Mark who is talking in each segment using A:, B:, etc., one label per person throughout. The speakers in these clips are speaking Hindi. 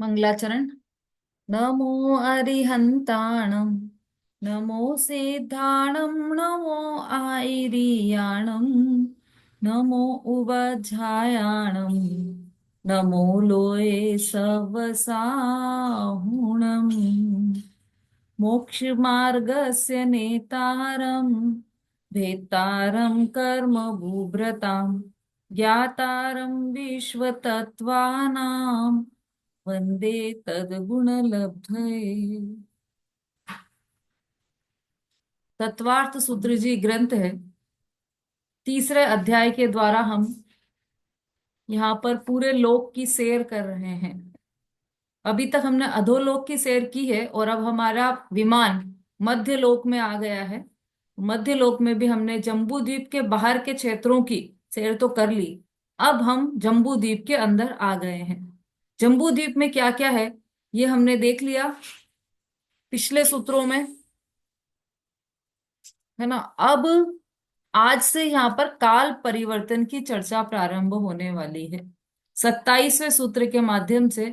A: मंगलाचरण। नमो अरिहंताणं, नमो सिद्धाणं, नमो आयर्याणं, नमो उवझायाणं, नमो लोये सवसाहुणम्। मोक्षमार्गस्य नेतारं, भेतारं कर्मभूभृतां, ज्ञातारं विश्वतत्त्वानां, वंदे तद्गुणलब्धये। तत्वार्थ सूत्र जी ग्रंथ है। तीसरे अध्याय के द्वारा हम यहाँ पर पूरे लोक की सैर कर रहे हैं। अभी तक हमने अधोलोक की सैर की है और अब हमारा विमान मध्य लोक में आ गया है। मध्य लोक में भी हमने जम्बू द्वीप के बाहर के क्षेत्रों की सैर तो कर ली। अब हम जम्बू द्वीप के अंदर आ गए हैं। जम्बू द्वीप में क्या क्या है ये हमने देख लिया पिछले सूत्रों में, है ना। अब आज से यहाँ पर काल परिवर्तन की चर्चा प्रारंभ होने वाली है। 27वें सूत्र के माध्यम से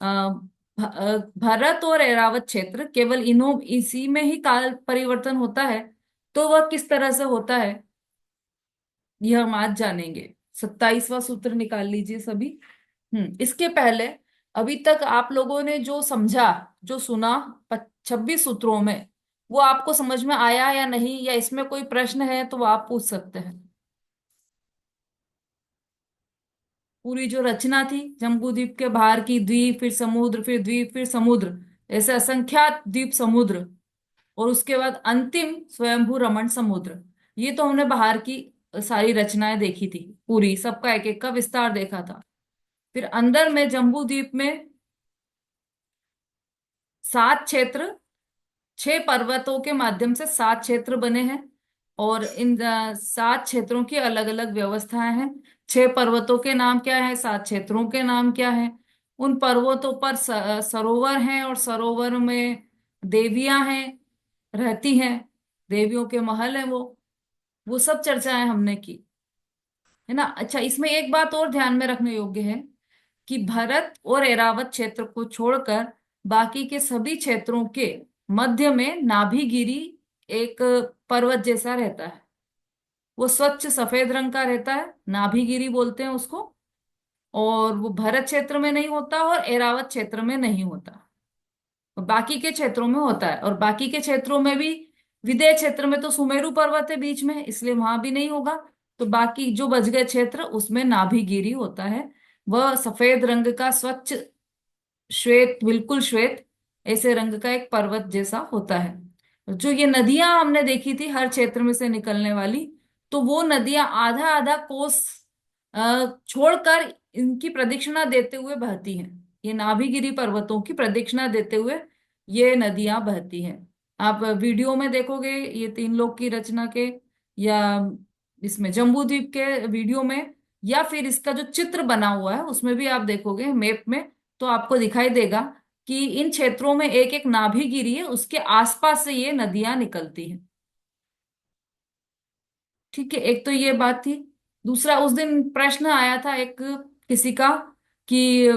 A: भारत और ऐरावत क्षेत्र केवल इन्हों इसी में ही काल परिवर्तन होता है, तो वह किस तरह से होता है यह हम आज जानेंगे। 27वां सूत्र निकाल लीजिए सभी। इसके पहले अभी तक आप लोगों ने जो समझा, जो सुना 26 सूत्रों में, वो आपको समझ में आया या नहीं, या इसमें कोई प्रश्न है तो वो आप पूछ सकते हैं। पूरी जो रचना थी जम्बू द्वीप के बाहर की, द्वीप फिर समुद्र फिर द्वीप फिर समुद्र, ऐसे असंख्यात द्वीप समुद्र, और उसके बाद अंतिम स्वयंभू रमण समुद्र, ये तो हमने बाहर की सारी रचनाएं देखी थी। पूरी सबका एक एक का विस्तार देखा था। फिर अंदर में जम्बू द्वीप में 7 क्षेत्र, 6 पर्वतों के माध्यम से 7 क्षेत्र बने हैं, और इन 7 क्षेत्रों की अलग अलग व्यवस्थाएं हैं। 6 पर्वतों के नाम क्या है, 7 क्षेत्रों के नाम क्या है। उन पर्वतों पर सरोवर हैं, और सरोवर में देवियां हैं, रहती हैं, देवियों के महल हैं वो सब चर्चाएं हमने की, है ना। अच्छा, इसमें एक बात और ध्यान में रखने योग्य है कि भरत और एरावत क्षेत्र को छोड़कर बाकी के सभी क्षेत्रों के मध्य में नाभिगिरी एक पर्वत जैसा रहता है। वो स्वच्छ सफेद रंग का रहता है, नाभिगिरी बोलते हैं उसको। और वो भरत क्षेत्र में नहीं होता और एरावत क्षेत्र में नहीं होता, बाकी के क्षेत्रों में होता है। और बाकी के क्षेत्रों में भी, विदेह क्षेत्र में तो सुमेरु पर्वत है बीच में, इसलिए वहां भी नहीं होगा। तो बाकी जो बच गए क्षेत्र उसमें नाभिगिरी होता है। वह सफेद रंग का स्वच्छ श्वेत, बिल्कुल श्वेत ऐसे रंग का एक पर्वत जैसा होता है। जो ये नदियां हमने देखी थी हर क्षेत्र में से निकलने वाली, तो वो नदियां आधा आधा कोस छोड़कर इनकी प्रदक्षिणा देते हुए बहती हैं। ये नाभिगिरी पर्वतों की प्रदक्षिणा देते हुए ये नदियां बहती हैं। आप वीडियो में देखोगे ये तीन लोक की रचना के, या इसमें जम्बू द्वीप के वीडियो में, या फिर इसका जो चित्र बना हुआ है उसमें भी आप देखोगे मैप में, तो आपको दिखाई देगा कि इन क्षेत्रों में एक एक नाभिगिरी है, उसके आसपास से ये नदियां निकलती हैं। ठीक है, एक तो ये बात थी। दूसरा, उस दिन प्रश्न आया था एक किसी का कि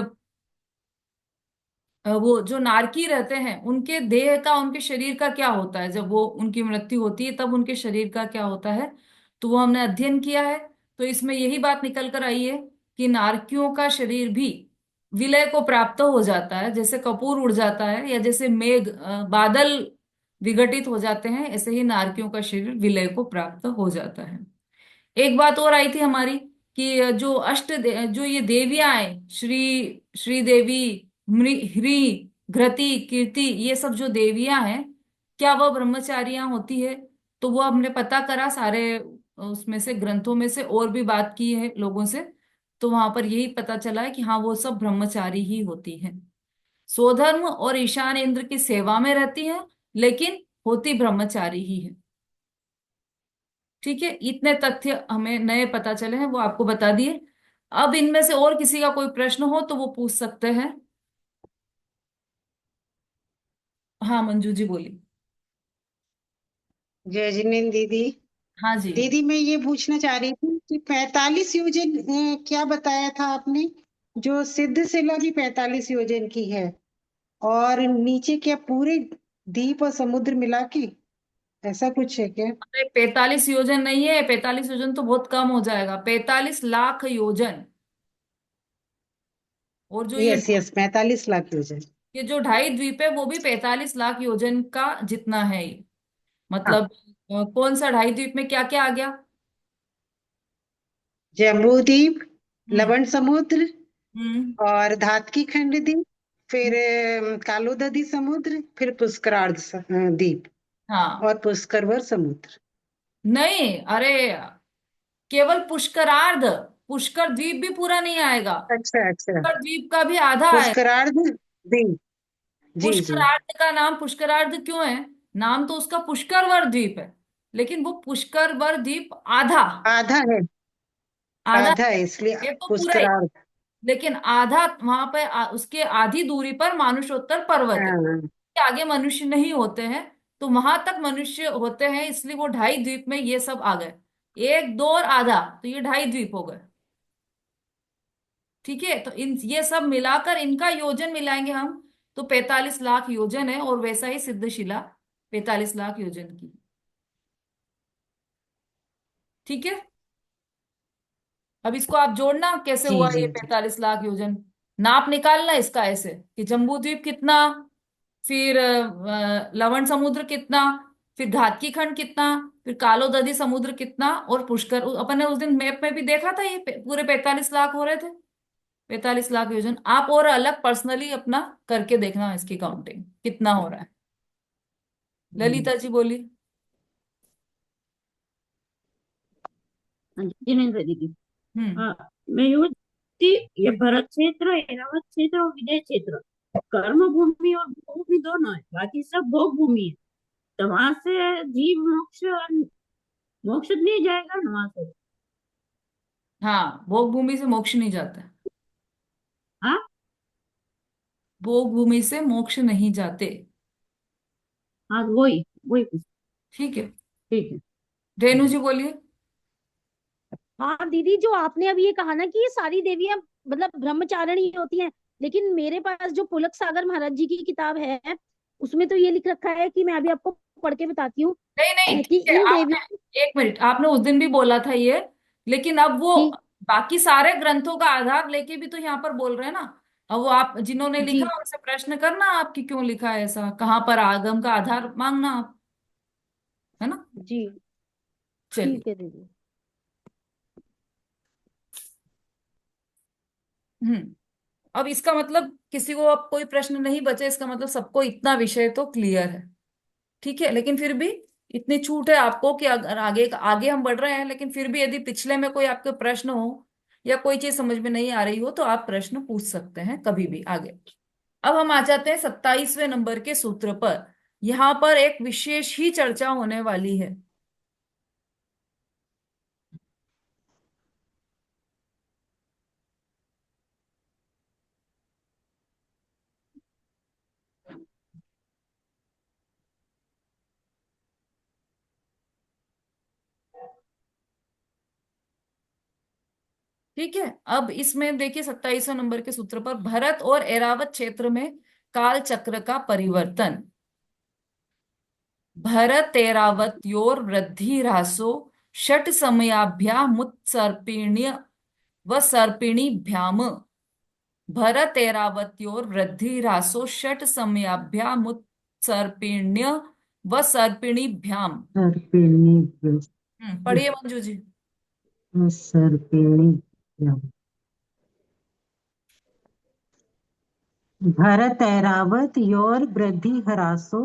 A: वो जो नारकी रहते हैं उनके देह का, उनके शरीर का क्या होता है जब वो उनकी मृत्यु होती है, तब उनके शरीर का क्या होता है। तो वो हमने अध्ययन किया है। तो इसमें यही बात निकल कर आई है कि नारकियों का शरीर भी विलय को प्राप्त हो जाता है। जैसे कपूर उड़ जाता है, या जैसे मेघ बादल विघटित हो जाते हैं, ऐसे ही नारकियों का शरीर विलय को प्राप्त हो जाता है। एक बात और आई थी हमारी कि जो ये देवियां हैं, श्री देवी, ह्री, घृति, कीर्ति, ये सब जो देवियां हैं, क्या वह ब्रह्मचारियां होती है। तो वो हमने पता करा सारे उसमें से, ग्रंथों में से, और भी बात की है लोगों से। तो वहां पर यही पता चला है कि हाँ, वो सब ब्रह्मचारी ही होती हैं। स्वधर्म और ईशान इंद्र की सेवा में रहती हैं, लेकिन होती ब्रह्मचारी ही है। ठीक है, इतने तथ्य हमें नए पता चले हैं, वो आपको बता दिए। अब इनमें से और किसी का कोई प्रश्न हो तो वो पूछ सकते हैं। हाँ, मंजू जी बोली।
B: जय जिनेन्द्र दीदी।
A: हाँ जी।
B: दीदी मैं ये पूछना चाह रही थी कि 45 योजन क्या बताया था आपने? जो सिद्ध शिला भी 45 योजन की है, और नीचे क्या पूरे द्वीप और समुद्र मिला के, ऐसा कुछ है क्या?
A: अरे 45 योजन नहीं है, 45 योजन तो बहुत कम हो जाएगा, 45 लाख योजन। और जो
B: यस यस, 45 लाख योजन।
A: ये जो ढाई द्वीप है वो भी 45 लाख योजन का जितना है ये।
B: हाँ।
A: मतलब कौन सा ढाई द्वीप में क्या क्या आ गया?
B: जम्बू द्वीप,
A: हम्म।
B: लवण समुद्र,
A: हम्म।
B: और धातकी खंड द्वीप, फिर
A: हम्म।
B: कालोदधी समुद्र, फिर पुष्करार्ध द्वीप,
A: हाँ।
B: और पुष्करवर समुद्र।
A: नहीं, अरे केवल पुष्करार्ध, पुष्कर द्वीप भी पूरा नहीं आएगा।
B: अच्छा अच्छा।
A: पुष्कर द्वीप का भी आधा आएगा।
B: पुष्करार्ध द्वीप। जी जी।
A: पुष्करार्ध का नाम पुष्करार्ध क्यों है? नाम तो उसका पुष्करवर द्वीप है, लेकिन वो पुष्करवर द्वीप आधा,
B: आधा है।
A: आधा
B: आधा है इसलिए
A: है तो पूरा ही।
B: पुष्करार्ध।
A: लेकिन आधा वहां पे उसके आधी दूरी पर मानुषोत्तर पर्वत है,
B: हाँ।
A: उसके आगे मनुष्य नहीं होते हैं। तो वहां तक मनुष्य होते हैं, इसलिए वो ढाई द्वीप में ये सब आ गए। एक, दो और आधा, तो ये ढाई द्वीप हो गए। ठीक है, तो इन ये सब मिलाकर इनका योजन मिलाएंगे हम, तो 45 लाख योजन है, और वैसा ही सिद्धशिला 45 लाख योजन की। ठीक है, अब इसको आप जोड़ना कैसे
B: जी
A: हुआ
B: जी
A: ये
B: जी।
A: 45 लाख योजन। नाप निकालना इसका ऐसे कि जम्बू द्वीप कितना, फिर लवण समुद्र कितना, फिर घातकी खंड कितना, फिर कालोदधी समुद्र कितना, और पुष्कर। अपन ने उस दिन मैप में भी देखा था ये पूरे 45 लाख हो रहे थे। 45 लाख योजन। आप और अलग पर्सनली अपना करके देखना इसकी काउंटिंग कितना हो रहा है।
B: हम्म।
A: ललिता जी बोली।
C: हाँ जी, जिनेन्द्र दीदी।
A: हम्म।
C: हाँ, मैं यूँ थी, ये भरत क्षेत्र, ऐरावत क्षेत्र और विजय क्षेत्र कर्म भूमि और भूमि दोनों है, बाकी सब भोग भूमि है। तो वहां से जीव मोक्ष, मोक्ष नहीं जाएगा ना वहां से।
A: हाँ, भोग भूमि से मोक्ष नहीं जाता।
C: हाँ।
A: भोग भूमि से मोक्ष नहीं जाते।
C: हाँ, वही वही कुछ।
A: ठीक है।
C: ठीक है।
A: रेणु जी बोलिए।
D: हाँ दीदी, जो आपने अभी ये कहा ना कि ये सारी देवियां मतलब ब्रह्मचारिणी होती हैं, लेकिन मेरे पास जो पुलक सागर महाराज जी की किताब है उसमें तो ये लिख रखा है कि मैं अभी आपको पढ़ के बताती हूँ
A: नहीं नहीं,
D: कि
A: ठीक है,
D: इन देवियों
A: आपने एक मिनट, आपने उस दिन भी बोला था ये, लेकिन अब वो
D: की।
A: बाकी सारे ग्रंथों का आधार लेके भी तो यहाँ पर बोल रहे हैं ना। अब वो आप जिन्होंने लिखा
D: जी
A: उनसे प्रश्न करना, आपकी क्यों लिखा है ऐसा, कहाँ पर आगम का आधार मांगना आप, है ना।
D: जी
A: चलिए।
D: ठीक है दीदी।
A: अब इसका मतलब किसी को अब कोई प्रश्न नहीं बचे, इसका मतलब सबको इतना विषय तो क्लियर है। ठीक है, लेकिन फिर भी इतनी छूट है आपको कि अगर आगे आगे हम बढ़ रहे हैं, लेकिन फिर भी यदि पिछले में कोई आपके प्रश्न हो या कोई चीज समझ में नहीं आ रही हो तो आप प्रश्न पूछ सकते हैं कभी भी आगे। अब हम आ जाते हैं 27वें नंबर के सूत्र पर। यहाँ पर एक विशेष ही चर्चा होने वाली है। ठीक है, अब इसमें देखिए 27वें नंबर के सूत्र पर, भरत और एरावत क्षेत्र में काल चक्र का परिवर्तन। भरतेरावत्योर वृद्धि ह्रासो षट समयाभ्यामुत्सर्पिण्य व सर्पिणीभ्याम। भरतेरावत्योर वृद्धि ह्रासो षट समयाभ्यामुत्सर्पिण्य व सर्पिणीभ्याम।
B: सर्पिणी।
A: पढ़िए मंजू जी।
B: सर्पिणी। भरत ऐरावत योर वृद्धि हरासो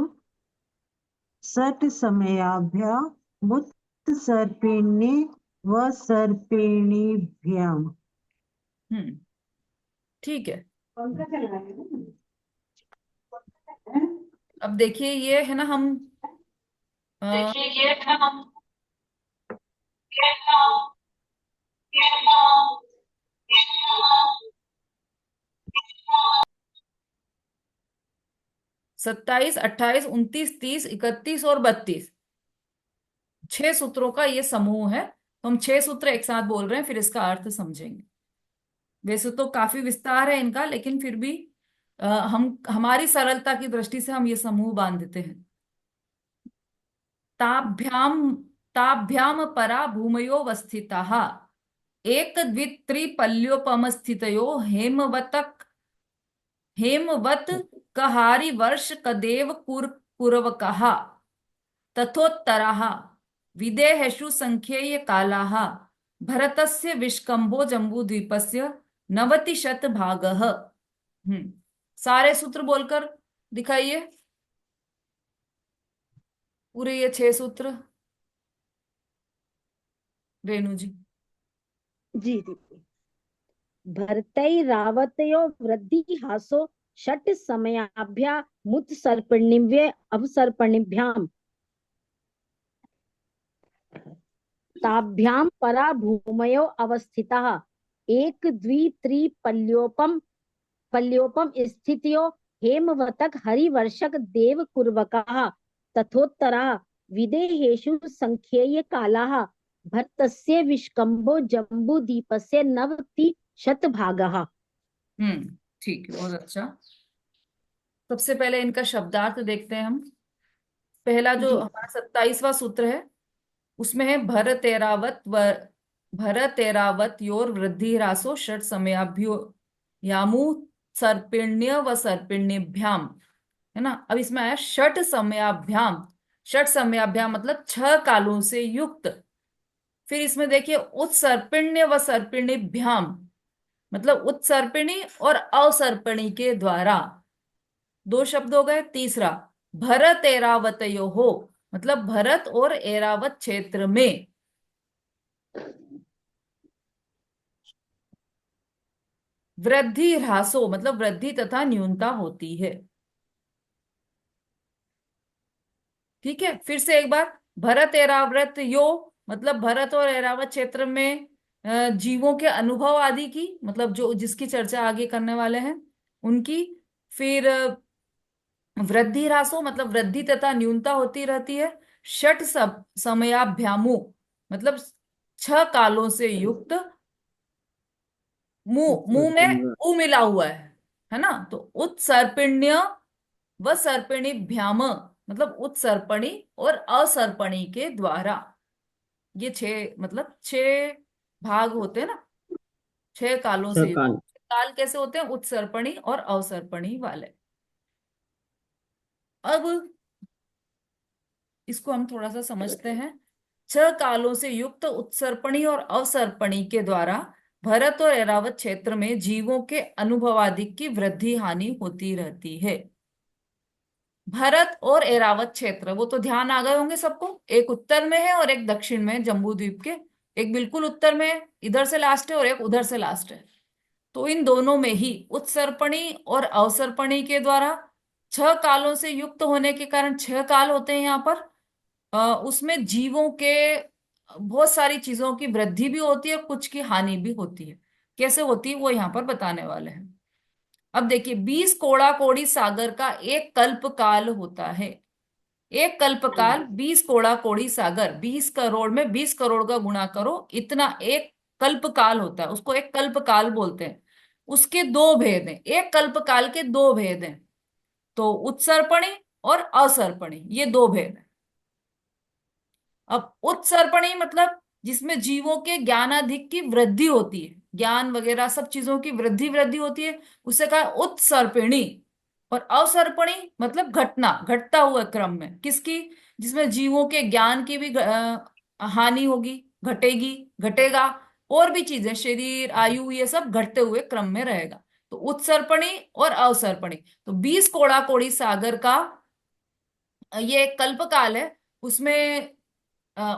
B: सट समयाभ्या मुत सर्पिण्य व सर्पिणीभ्याम।
A: हम्म। ठीक है,
B: पंखा चला है ना?
A: अब देखिए ये है ना, हम अ,
B: देखिए ये है हम।
A: 27, 28, 29, 30, 31 और 32, 6 सूत्रों का ये समूह है। तो हम 6 सूत्र एक साथ बोल रहे हैं, फिर इसका अर्थ समझेंगे। वैसे तो काफी विस्तार है इनका, लेकिन फिर भी हम हमारी सरलता की दृष्टि से हम ये समूह बांध देते हैं। ताभ्याम ताभ्याम परा भूमयोवस्थिताः एक द्वित्रिपल्योपमस्थितयो हेमवत कहारि वर्ष कदेव कुरवकः तथोत्तराः विदेहेषु संख्येय कालाः भरतस्य विष्कम्भो जम्बूद्वीपस्य 90 शतभागः। सारे सूत्र बोलकर दिखाइए, पूरे ये 6 सूत्र, रेणु जी।
D: जी दीदी। भरतैरावतयो वृद्धिहासो षट् समयाभ्यामुत्सर्पणिव्य अवसर्पणिभ्याम् ताभ्यां परा भूमयो अवस्थितः एक पल्योपम स्थित्यो हेमवतक हरिवर्षक देव कुर्वकाः तथोत्तरा विदेहेषु संख्येय कालाः भरतस्य विष्कम्भो जम्बूद्वीपस्य 90 शतभागः।
A: ठीक है, बहुत अच्छा। सबसे पहले इनका शब्दार्थ देखते हैं हम। पहला जो
D: जी
A: हमारा 27वां सूत्र है, उसमें है भरत एरावत योर वृद्धि ह्रासो षट समयाभ्यो यामु सर्पिण्य व सर्पिण्यभ्याम, है ना। अब इसमें आया षट समयाभ्याम। षट समयाभ्याम मतलब 6 कालों से युक्त। फिर इसमें देखिए उत्सर्पिण्य व सर्पिणीभ्याम, मतलब उत्सर्पिणी और अवसर्पिणी के द्वारा। 2 शब्द हो गए। तीसरा भरत एरावतयो हो, मतलब भरत और एरावत क्षेत्र में। वृद्धि ह्रासो मतलब वृद्धि तथा न्यूनता होती है। ठीक है, फिर से एक बार। भरत एरावत यो मतलब भरत और एरावत क्षेत्र में जीवों के अनुभव आदि की, मतलब जो जिसकी चर्चा आगे करने वाले हैं उनकी। फिर वृद्धि ह्रासो मतलब वृद्धि तथा न्यूनता होती रहती है। षट सब समयाभ्यामु मतलब 6 कालों से युक्त। मुंह मुंह में उ मिला हुआ है ना। तो उत्सर्पिण्य व सर्पिणीभ्याम मतलब उत्सर्पणी और असर्पणी के द्वारा। ये 6 भाग होते हैं ना, 6 कालों से युक्त।
C: सकाल।
A: काल कैसे होते हैं? उत्सर्पणी और अवसर्पणी वाले। अब इसको हम थोड़ा सा समझते हैं। 6 कालों से युक्त उत्सर्पणी और अवसर्पणी के द्वारा भरत और एरावत क्षेत्र में जीवों के अनुभवादि की वृद्धि हानि होती रहती है। भरत और एरावत क्षेत्र वो तो ध्यान आ गए होंगे सबको। एक उत्तर में है और एक दक्षिण में, जम्बू द्वीप के। एक बिल्कुल उत्तर में है, इधर से लास्ट है, और एक उधर से लास्ट है। तो इन दोनों में ही उत्सर्पणी और अवसर्पणी के द्वारा 6 कालों से युक्त होने के कारण 6 काल होते हैं यहाँ पर। उसमें जीवों के बहुत सारी चीजों की वृद्धि भी होती है और कुछ की हानि भी होती है। कैसे होती है वो यहाँ पर बताने वाले हैं। अब देखिए, 20 कोड़ा कोड़ी सागर का एक कल्प काल होता है। एक कल्प काल 20 कोड़ा कोड़ी सागर, 20 करोड़ में 20 करोड़ का गुणा करो, इतना एक कल्प काल होता है। उसको एक कल्प काल बोलते हैं। उसके 2 भेद हैं, एक कल्प काल के 2 भेद हैं। तो उत्सर्पणी और असर्पणी, ये 2 भेद हैं। अब उत्सर्पणी मतलब जिसमें जीवों के ज्ञानाधिक की वृद्धि होती है, ज्ञान वगैरह सब चीजों की वृद्धि वृद्धि होती है, उसे कहा उत्सर्पिणी। और अवसर्पणी मतलब घटना, घटता हुआ क्रम में किसकी? जिसमें जीवों के ज्ञान की भी हानि होगी, घटेगी, घटेगा। और भी चीजें, शरीर, आयु, ये सब घटते हुए क्रम में रहेगा। तो उत्सर्पणी और अवसर्पणी। तो 20 कोड़ा कोड़ी सागर का ये एक कल्प काल है। उसमें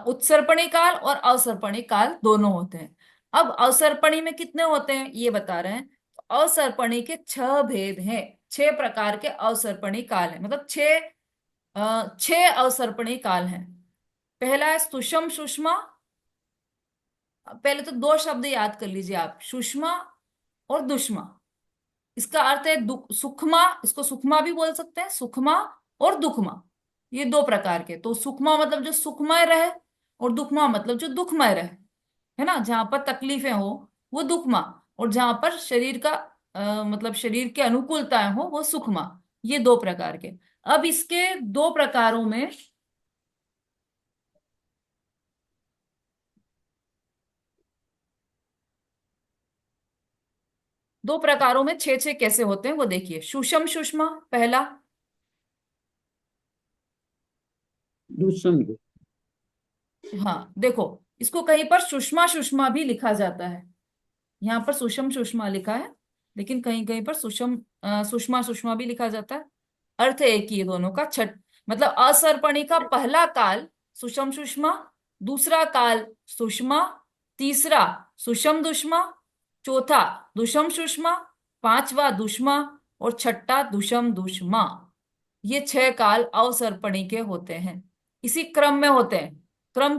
A: उत्सर्पणी काल और अवसर्पणी काल दोनों होते हैं। अब अवसर्पणी में कितने होते हैं ये बता रहे हैं। तो अवसर्पणी के 6 भेद हैं। 6 प्रकार के अवसर्पणी काल हैं, मतलब 6 अवसर्पणी काल हैं। पहला है सुषम सुषमा। पहले तो 2 शब्द याद कर लीजिए आप, सुषमा और दुष्मा। इसका अर्थ है सुखमा, इसको सुखमा भी बोल सकते हैं, सुखमा और दुखमा। ये 2 प्रकार के। तो सुखमा मतलब जो सुखमय रहे, और दुखमा मतलब जो दुखमय रहे, है ना, जहां पर तकलीफें हो वो दुखमा। और जहां पर शरीर का मतलब शरीर की अनुकूलताएं हो वो सुखमा। ये दो प्रकार के। अब इसके दो प्रकारों में, दो प्रकारों में छे छे कैसे होते हैं वो देखिए। सुषम सुषमा पहला।
C: दुष्म।
A: हाँ देखो, इसको कहीं पर सुषमा सुषमा भी लिखा जाता है। यहाँ पर सुषम सुषमा लिखा है, लेकिन कहीं कहीं पर सुषमा सुषमा भी लिखा जाता है। अर्थ एक ही है दोनों का। छठ मतलब असर्पणी का पहला काल सुषम सुषमा, दूसरा काल सुषमा, तीसरा सुषम दुष्मा, चौथा दुषम सुषमा, पांचवा दुष्मा और छठा दुषम दुष्मा। ये छह काल अवसर्पणी के होते हैं। इसी क्रम में होते हैं। क्रम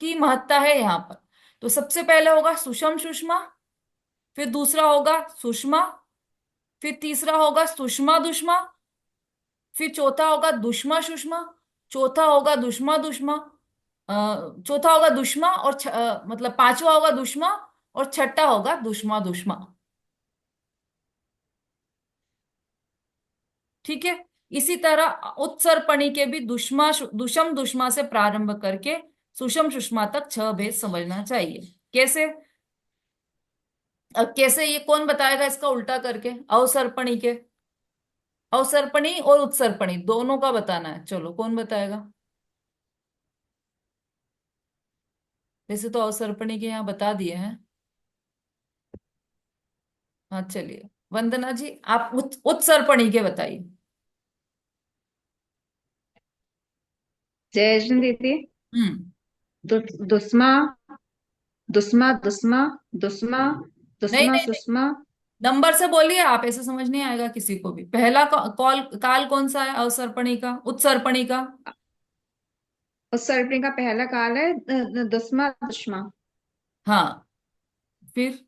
A: की महत्ता है यहाँ पर। तो सबसे पहले होगा सुषम सुषमा, फिर दूसरा होगा सुषमा, फिर तीसरा होगा सुषमा दुष्मा, फिर चौथा होगा दुष्मा सुषमा, चौथा होगा दुष्मा दुष्मा, चौथा होगा दुष्मा और मतलब पांचवा होगा दुष्मा और छठा होगा दुष्मा दुष्मा। ठीक है। इसी तरह उत्सर्पणी के भी दुषम दुष्मा से प्रारंभ करके सुषम सुषमा तक छह भेद समझना चाहिए। कैसे? अब कैसे ये कौन बताएगा इसका उल्टा करके? अवसर्पणी के, अवसर्पणी और उत्सर्पणी दोनों का बताना है। चलो कौन बताएगा? वैसे तो अवसर्पणी के यहाँ बता दिए हैं। हाँ चलिए, वंदना जी आप उत्सर्पणी के बताइए।
E: जय जन दीदी।
A: हम्म।
E: दुस्मा दुस्मा दुस्मा दुस्मा
A: नहीं
E: दुस्मा
A: नहीं नहीं,
E: सुषमा।
A: नंबर से बोलिए आप, ऐसे समझ नहीं आएगा किसी को भी। पहला कॉल काल कौन सा है? अवसर्पणी का, उत्सर्पणी का?
E: उस सर्पणी का पहला काल है दुस्मा दुष्मा।
A: हाँ, फिर?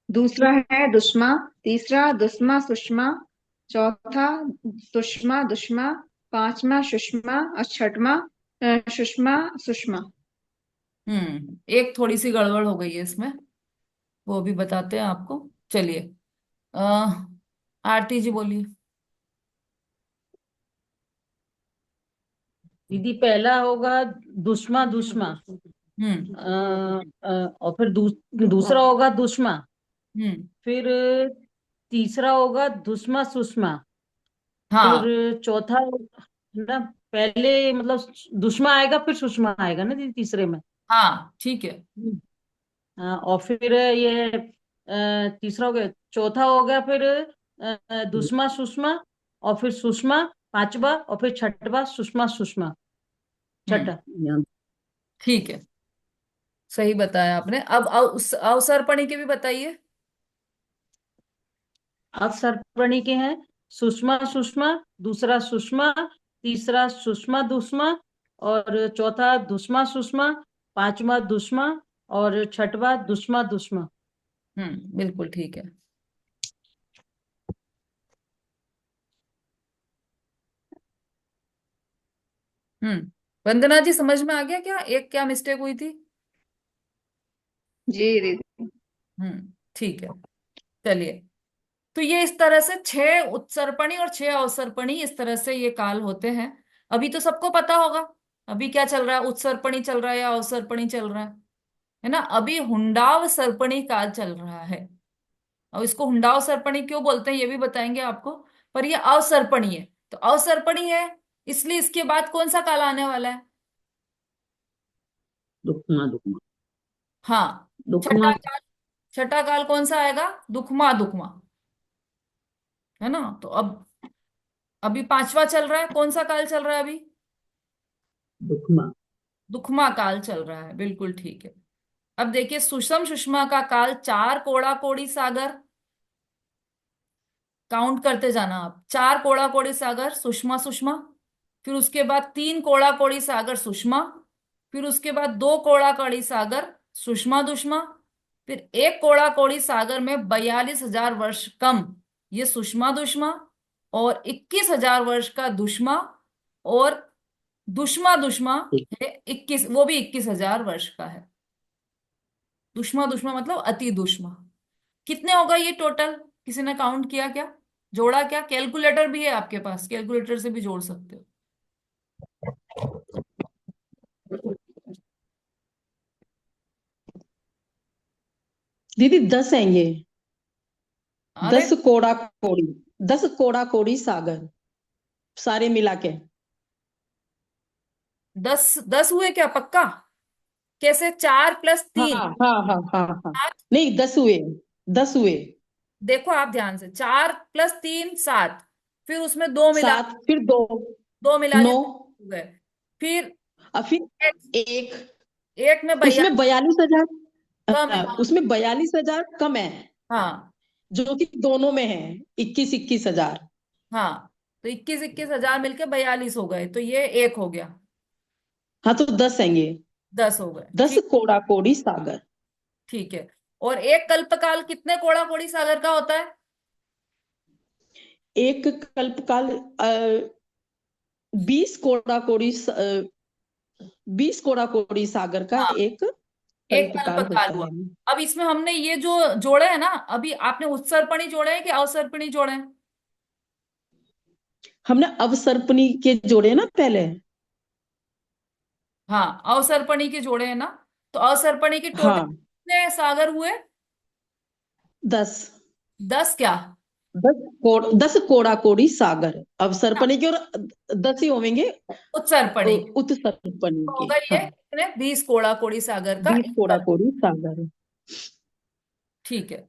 E: दूसरा है दुष्मा। तीसरा दुस्मा सुषमा। चौथा सुषमा दुष्मा। पांचवा सुषमा और छठवा सुषमा सुषमा।
A: एक थोड़ी सी गड़बड़ हो गई है इसमें, वो भी बताते हैं आपको। चलिए, आरती जी बोलिए।
C: दीदी पहला होगा दुश्मा दुश्मा।
A: हम्म।
C: और फिर दूसरा होगा दुश्मा।
A: हम्म।
C: फिर तीसरा होगा दुश्मा सुषमा। फिर
A: हाँ।
C: चौथा ना, पहले मतलब दुश्मा आएगा फिर सुषमा आएगा ना दीदी तीसरे में।
A: हाँ ठीक है।
C: हाँ, और फिर ये तीसरा हो गया। चौथा हो गया फिर दुश्मा सुषमा। और फिर सुषमा पांचवा और फिर छठवा सुषमा सुषमा।
A: हम्म।
C: छठा।
A: ठीक है, सही बताया आपने। अब उस अवसर्पणी के भी बताइए।
C: अब सरपणी के हैं सुषमा सुषमा, दूसरा सुषमा, तीसरा सुषमा दुष्मा, और चौथा दुष्मा सुषमा, पांचवा दुष्मा और छठवा दुष्मा दुष्मा।
A: बिल्कुल ठीक है। वंदना जी समझ में आ गया क्या? एक क्या मिस्टेक हुई थी?
E: जी दीदी।
A: ठीक है। चलिए, तो ये इस तरह से छह उत्सर्पणी और छह अवसर्पणी, इस तरह से ये काल होते हैं। अभी तो सबको पता होगा अभी क्या चल रहा है, उत्सर्पणी चल रहा है या अवसर्पणी चल रहा है ना? अभी हुंडाव सर्पणी काल चल रहा है। और इसको हुंडाव सर्पणी क्यों बोलते हैं ये भी बताएंगे आपको। पर ये अवसर्पणी है, तो अवसर्पणी है इसलिए इसके बाद कौन सा काल आने वाला है?
C: दुखमा दुखमा।
A: हाँ,
C: दुखमा।
A: छठा काल। छठा काल कौन सा आएगा? दुखमा दुखमा, है ना? तो अब अभी पांचवा चल रहा है, कौन सा काल चल रहा है अभी?
C: दुखमा।
A: दुखमा काल चल रहा है, बिल्कुल ठीक है। अब देखिए, सुषम सुषमा का काल चार कोड़ा कोड़ी सागर। काउंट करते जाना आप। चार कोड़ा कोड़ी सागर सुषमा सुषमा, फिर उसके बाद तीन कोड़ा कोड़ी सागर सुषमा, फिर उसके बाद दो कोड़ा कोड़ी सागर सुषमा दुष्मा, फिर एक कोड़ा कोड़ी सागर में 42,000 वर्ष कम, ये सुषमा दुष्मा, और 21,000 वर्ष का दुष्मा, और दुष्मा दुष्मा है 21, वो भी 21,000 वर्ष का है। दुष्मा दुष्मा मतलब अति दुष्मा। कितने होगा ये टोटल? किसी ने काउंट किया क्या? जोड़ा क्या? कैलकुलेटर भी है आपके पास, कैलकुलेटर से भी जोड़ सकते हो।
F: दीदी 10 हैं ये।
A: अरे
F: 10 कोड़ा कोड़ी, 10 कोड़ा कोड़ी सागर, सारे मिला के।
A: 10 10 हुए क्या पक्का? कैसे? 4 + 3।
F: हाँ हाँ हाँ हाँ हाँ। नहीं 10 हुए, 10 हुए।
A: देखो आप ध्यान से, 4 + 3 7, फिर उसमें दो मिला,
F: 7 फिर 2,
A: दो मिला के
F: 9।
A: हो गए। फिर
F: और फिर
A: एक,
F: एक,
A: एक में भैया
F: उसमें 42,000,
A: कम है।
F: उसमें 42,000 कम है,
A: हाँ
F: जो कि दोनों में है 21-21 हजार।
A: हाँ, तो 21 21 हजार मिलके 42 हो गए, तो ये एक हो गया।
F: हाँ तो 10 हैं ये।
A: 10 हो गए,
F: दस
A: ठीक।
F: कोड़ा कोड़ी सागर।
A: ठीक है। और एक कल्पकाल कितने कोड़ा कोड़ी सागर का होता है?
F: एक कल्पकाल 20 कोड़ा कोड़ी, 20 कोड़ा कोड़ी सागर का
A: हाँ,
F: एक
A: एक
F: कल्पकाल
A: कल्पकाल
F: होता
A: हुआ।
F: है।
A: अब इसमें हमने ये जो जोड़े हैं ना, अभी आपने उत्सर्पणी जोड़े हैं कि अवसर्पणी जोड़े हैं?
F: हमने अवसर्पणी के जोड़े ना पहले।
A: हाँ, अवसर्पणी के जोड़े हैं ना। तो अवसर्पणी के टोटल
F: हाँ
A: कितने सागर हुए?
F: 10।
A: 10 क्या?
F: 10 कोड़ा कोड़ी सागर अवसर्पणी के, और 10 ही होंगे
A: उत्सर्पणी के।
F: उत्सर्पणी
A: तो
F: के।
A: होगा ये
F: हाँ
A: कितने? 20 कोड़ा कोड़ी सागर का
F: 20
A: एक
F: कोड़ा
A: कल्प।
F: कोड़ी सागर।
A: ठीक है।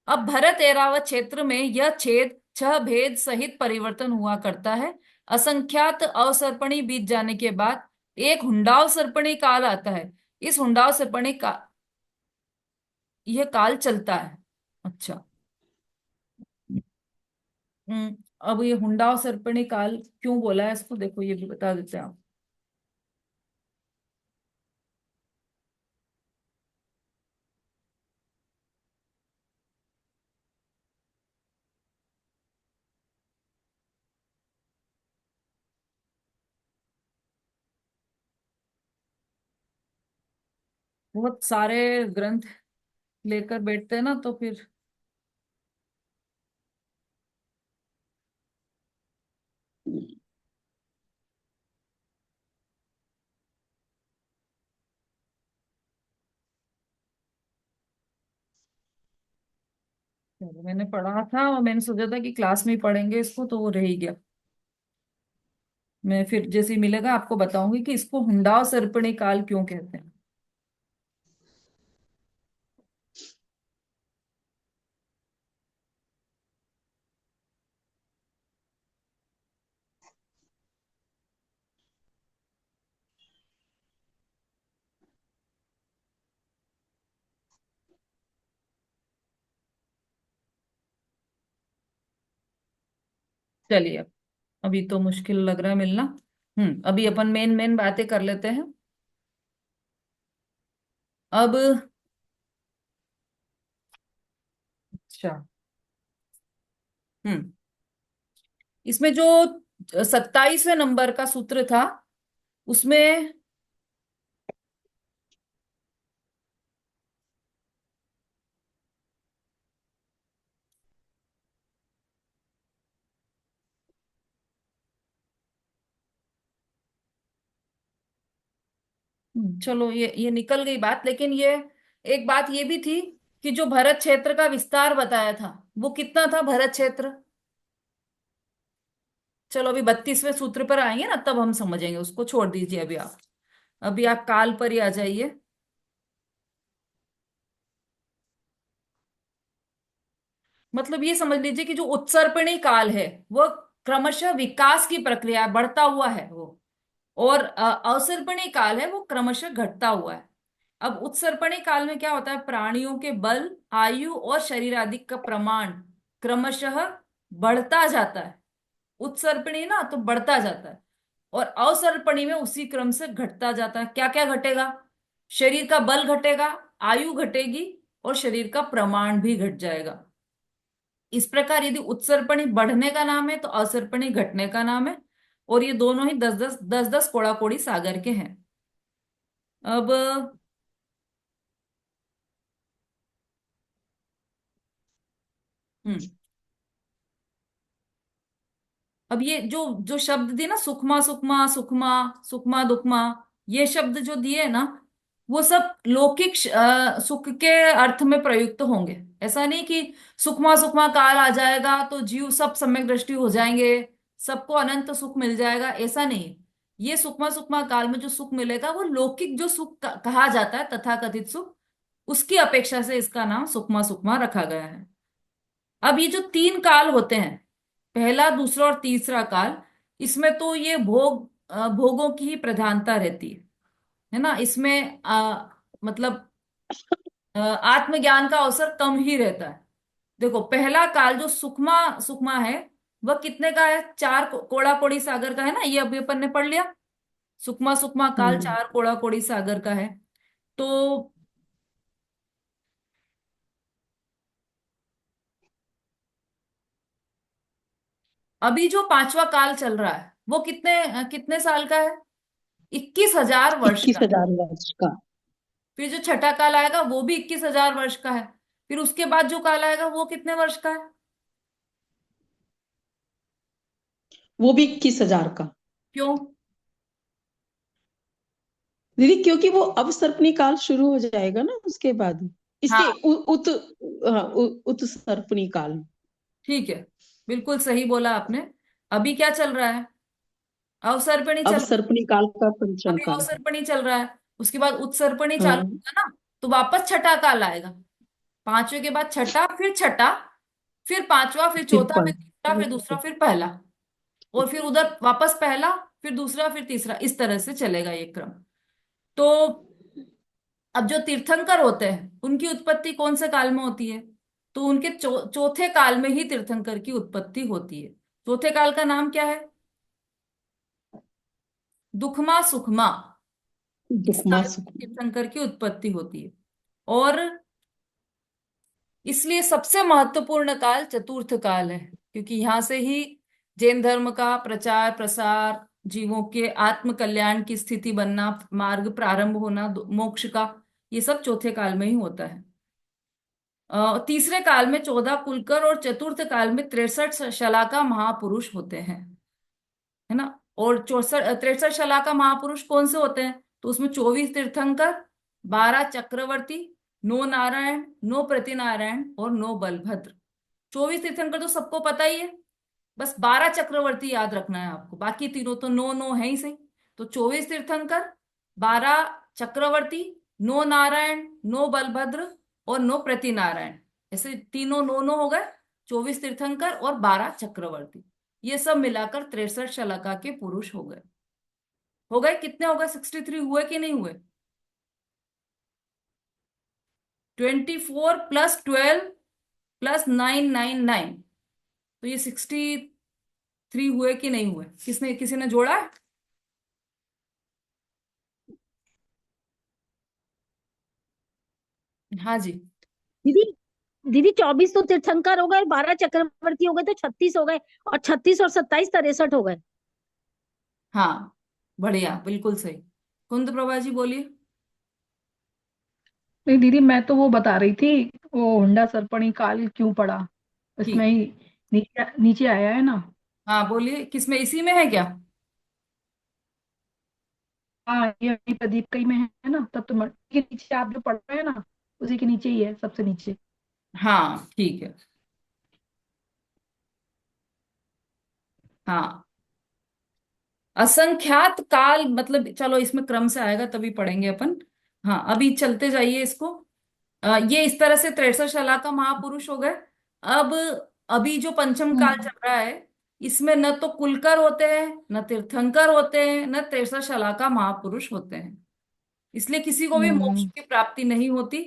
A: अब भरत एरावत क्षेत्र में यह छेद 6 भेद सहित परिवर्तन हुआ करता है। असंख्यात अवसर्पणी बीत जाने के बाद एक हुंडाव सर्पणी काल आता है। इस हुंडाव सर्पणी का यह काल चलता है। अच्छा। हम्म। अब ये हुंडाव सर्पणी काल क्यों बोला है इसको, देखो ये भी बता देते हैं आप। बहुत सारे ग्रंथ लेकर बैठते हैं ना, तो फिर मैंने पढ़ा था और मैंने सोचा था कि क्लास में ही पढ़ेंगे इसको, तो वो रह ही गया। मैं फिर जैसे ही मिलेगा आपको बताऊंगी कि इसको हुंडाव सर्पणी काल क्यों कहते हैं। चलिए, अब अभी तो मुश्किल लग रहा है मिलना। अभी अपन मेन मेन बातें कर लेते हैं। अब अच्छा। हम्म इसमें जो 27वें नंबर का सूत्र था, उसमें चलो ये निकल गई बात, लेकिन ये एक बात ये भी थी कि जो भरत क्षेत्र का विस्तार बताया था, वो कितना था भरत क्षेत्र? चलो अभी 32वें सूत्र पर आएंगे ना, तब हम समझेंगे, उसको छोड़ दीजिए अभी आप। अभी आप काल पर ही आ जाइए। मतलब ये समझ लीजिए कि जो उत्सर्पणी काल है वो क्रमशः विकास की प्रक्रिया, बढ़ता हुआ है वो। और अवसर्पणी काल है वो क्रमशः घटता हुआ है। अब उत्सर्पणी काल में क्या होता है? प्राणियों के बल, आयु और शरीर आदि का प्रमाण क्रमशः बढ़ता जाता है। उत्सर्पणी ना तो बढ़ता जाता है, और अवसर्पणी में उसी क्रम से घटता जाता है। क्या क्या घटेगा? शरीर का बल घटेगा, आयु घटेगी, और शरीर का प्रमाण भी घट जाएगा। इस प्रकार यदि उत्सर्पणी बढ़ने का नाम है तो अवसर्पणी घटने का नाम है। और ये दोनों ही 10 10 कोड़ा कोड़ी सागर के हैं। अब हम्म। अब ये जो जो शब्द दिए ना, सुखमा सुखमा सुखमा, सुखमा दुखमा, ये शब्द जो दिए ना, वो सब लौकिक सुख के अर्थ में प्रयुक्त होंगे। ऐसा नहीं कि सुखमा सुखमा काल आ जाएगा तो जीव सब सम्यक दृष्टि हो जाएंगे, सबको अनंत सुख मिल जाएगा, ऐसा नहीं। ये सुखमा सुखमा काल में जो सुख मिलेगा वो लौकिक जो सुख कहा जाता है, तथाकथित सुख, उसकी अपेक्षा से इसका नाम सुखमा सुखमा रखा गया है। अब ये जो तीन काल होते हैं, पहला, दूसरा और तीसरा काल, इसमें तो ये भोगों की ही प्रधानता रहती है ना। इसमें मतलब आत्मज्ञान का अवसर कम ही रहता है। देखो, पहला काल जो सुखमा सुखमा है, वह कितने का है? चार कोड़ा कोड़ी सागर का है ना, ये अभी अपन ने पढ़ लिया। सुखमा सुखमा काल
F: हम्म।
A: चार कोड़ा कोड़ी सागर का है। तो अभी जो पांचवा काल चल रहा है वो कितने कितने साल का है? 21,000 वर्ष
F: इक्कीस
A: का है।
F: हजार वर्ष का।
A: फिर जो छठा काल आएगा वो भी 21,000 वर्ष का है। फिर उसके बाद जो काल आएगा वो कितने वर्ष का है?
F: वो भी 21 हजार का।
A: क्यों?
F: दीदी क्योंकि वो अवसर्पणी काल शुरू हो जाएगा ना उसके बाद, इसके
A: हाँ,
F: हाँ, उत्सर्पणी काल।
A: ठीक है, बिल्कुल सही बोला आपने। अभी क्या चल रहा है? अवसर्पणी चल रहा है।
F: अवसर्पणी काल का पंचम
A: अभी
F: काल है।
A: अवसर्पणी चल रहा है, उसके बाद उत्सर्पणी चालू
F: हाँ।
A: होगा ना, तो वापस छठा काल आएगा। पांचवे के बाद छठा, फिर छठा, फिर पांचवा, फिर
F: फिर
A: चौथा, फिर
F: पर
A: तीसरा, फिर दूसरा, फिर पहला, और फिर उधर वापस पहला, फिर दूसरा, फिर तीसरा, इस तरह से चलेगा ये क्रम। तो अब जो तीर्थंकर होते हैं उनकी उत्पत्ति कौन से काल में होती है? तो उनके चौथे काल में ही तीर्थंकर की उत्पत्ति होती है। चौथे काल का नाम क्या है? दुखमा सुखमा, इस
F: दुखमा
A: काल में
F: सुख।
A: तीर्थंकर की उत्पत्ति होती है। और इसलिए सबसे महत्वपूर्ण काल चतुर्थ काल है, क्योंकि यहां से ही जैन धर्म का प्रचार प्रसार, जीवों के आत्म कल्याण की स्थिति बनना, मार्ग प्रारंभ होना, मोक्ष का, ये सब चौथे काल में ही होता है। तीसरे काल में 14 कुलकर और चतुर्थ काल में 63 शलाका महापुरुष होते हैं, है ना। और 63 शलाका महापुरुष कौन से होते हैं? तो उसमें 24 तीर्थंकर, 12 चक्रवर्ती, 9 नारायण, 9 प्रतिनारायण और 9 बलभद्र। 24 तीर्थंकर तो सबको पता ही है, बस 12 चक्रवर्ती याद रखना है आपको, बाकी तीनों तो नो नो है ही सही। तो 24 तीर्थंकर, 12 चक्रवर्ती, 9 नारायण, 9 बलभद्र और 9 प्रतिनारायण, ऐसे तीनों नो नो हो गए। 24 तीर्थंकर और 12 चक्रवर्ती, ये सब मिलाकर 63 शलाका के पुरुष हो गए। हो गए कितने? हो गए 63 हुए कि नहीं हुए? 24 + 12 + 999, तो ये 63 हुए कि नहीं हुए? किसी ने जोड़ा है? हाँ जी।
D: दीदी, दीदी 24 तो तीर्थंकर हो गए, 12 चक्रवर्ती हो गए, तो 36 हो गए, और 36 और 27 63 हो गए।
A: हाँ, बढ़िया, बिल्कुल सही। कुंद प्रभा जी बोलिए।
G: नहीं दीदी, मैं तो वो बता रही थी, वो हुंडा सरपणी काल क्यों पड़ा, इसमें
A: ठीक।
G: ही नीचे नीचे आया है ना।
A: हाँ, बोलिए, किसमें, इसी में है क्या?
G: हाँ, ये अभी प्रदीप का ही में है ना, तब तो के नीचे आप जो पढ़ रहे हैं ना, उसी के नीचे ही है, सबसे नीचे।
A: हाँ, ठीक है। हाँ, असंख्यात काल, मतलब चलो इसमें क्रम से आएगा तभी पढ़ेंगे अपन। हाँ, अभी चलते जाइए इसको। ये इस तरह से 63 शलाका महापुरुष हो गए। अब अभी जो पंचम काल
G: हम्म।
A: चल रहा है, इसमें न तो कुलकर होते हैं, न तीर्थंकर होते हैं, न 63 शलाका महापुरुष होते हैं, इसलिए किसी को भी मोक्ष
G: हम्म।
A: की प्राप्ति नहीं होती।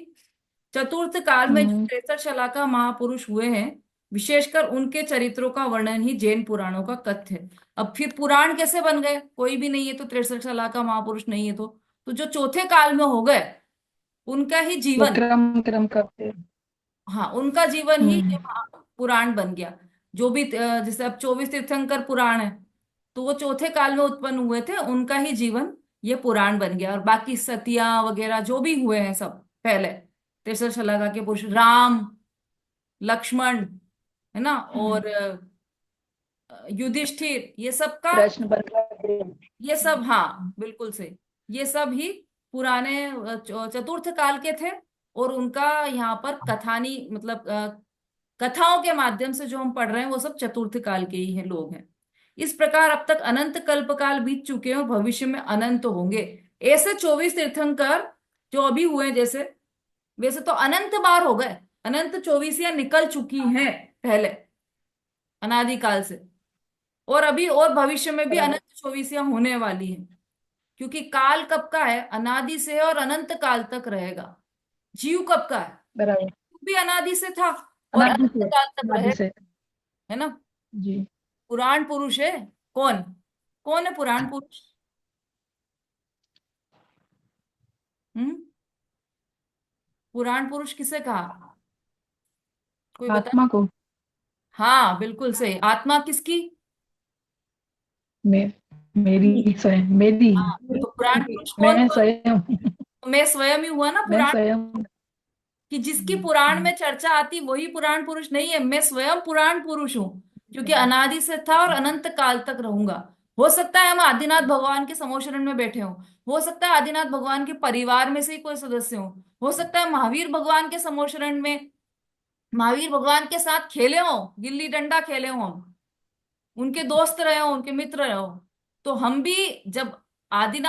A: चतुर्थ काल में जो
G: हम्म।
A: 63 शलाका महापुरुष हुए हैं, विशेषकर उनके चरित्रों का वर्णन ही जैन पुराणों का कथ्य है। अब फिर पुराण कैसे बन गए? कोई भी नहीं है तो, 63 शलाका महापुरुष नहीं है तो जो चौथे काल में हो गए, उनका ही
G: वो
A: जीवन,
G: क्रम क्रम करते।
A: हाँ, उनका जीवन ही ये
G: हम्म।
A: पुराण बन गया। जो भी जैसे अब 24 तीर्थंकर पुराण है, तो वो चौथे काल में उत्पन्न हुए थे, उनका ही जीवन ये पुराण बन गया। और बाकी सतिया वगैरह जो भी हुए हैं सब पहले 63 शलाका के पुरुष, राम, लक्ष्मण, है ना, और युधिष्ठिर, ये सब का,
G: कृष्ण बलराम।
A: ये सब, हाँ बिल्कुल सही, ये सब ही पुराने चतुर्थ काल के थे। और उनका यहाँ पर कथानी मतलब कथाओं के माध्यम से जो हम पढ़ रहे हैं वो सब चतुर्थ काल के ही हैं, लोग हैं। इस प्रकार अब तक अनंत कल्प काल बीत चुके हैं और भविष्य में अनंत होंगे। ऐसे 24 तीर्थंकर जो अभी हुए हैं, जैसे वैसे तो अनंत बार हो गए, अनंत 24 निकल चुकी हैं पहले, अनादिकाल से। और अभी और भविष्य में भी
G: बराबर।
A: अनंत 24 होने वाली हैं, क्योंकि काल कब का है, अनादि से है और अनंत काल तक रहेगा। जीव कब का है,
G: बराबर।
A: वो भी अनादि से था और
G: अनादि
A: अनंत
G: से।
A: काल तक
G: अनादि
A: रहेगा,
G: से।
A: है ना।
G: जी।
A: पुराण पुरुष है कौन, कौन है पुराण पुरुष? हम्म, पुराण पुरुष किसे कहा, कोई बता।
G: आत्मा को।
A: हाँ बिल्कुल सही, आत्मा किसकी?
G: मैं, मेरी स्वयं, मेरी।
A: हाँ, तो पुराण पुरुष कौन
G: मैं
A: हुआ?
G: स्वयं।
A: तो मैं स्वयं ही हुआ ना
G: मैं
A: पुराण।
G: स्वयं।
A: कि जिसकी पुराण में चर्चा आती वही पुराण पुरुष नहीं है, मैं स्वयं पुराण पुरुष हूँ, क्योंकि अनादि से था और अनंत काल तक रहूंगा। हो सकता है हम आदिनाथ भगवान के समोशरण में बैठे हों, हो सकता है आदिनाथ भगवान के परिवार में से ही कोई सदस्य हो सकता है महावीर भगवान के समोशरण में महावीर भगवान के साथ खेले हो, गिल्ली डंडा खेले हो हम, उनके दोस्त रहे हो, उनके मित्र रहे हो। तो हम भी जब आदिनाथ